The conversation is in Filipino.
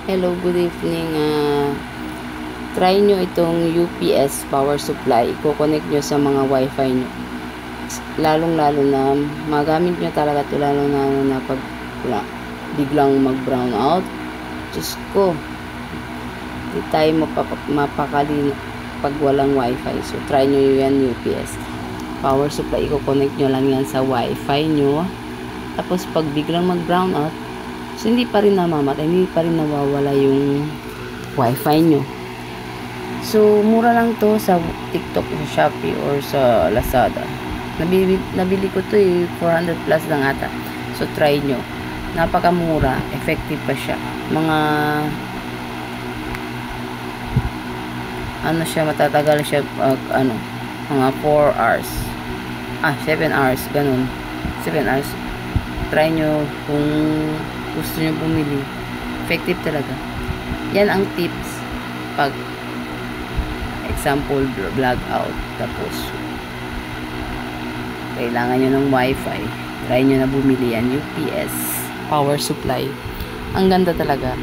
Hello, good evening. Try nyo itong UPS power supply. I-connect nyo sa mga wifi nyo. Lalong-lalo na magamit nyo talaga ito, lalo na pag biglang mag-brown out. Diyos ko, hindi tayo mapakali pag walang wifi. So, try nyo yan UPS. Power supply, i-connect nyo lang yan sa wifi nyo. Tapos, pag biglang mag-brown out, so, hindi pa rin namamatay, hindi pa rin nawawala yung wifi nyo. So, mura lang to sa TikTok, sa Shopee, or sa Lazada. Nabili ko to 400 plus lang ata. So, try nyo. Napakamura, effective pa siya. Mga matatagal siya, mga 4 hours. 7 hours, ganun. 7 hours. Try nyo kung gusto nyo bumili. Effective talaga. Yan ang tips pag example vlog out, tapos kailangan nyo ng wifi. Try nyo na bumili yan, UPS power supply. Ang ganda talaga.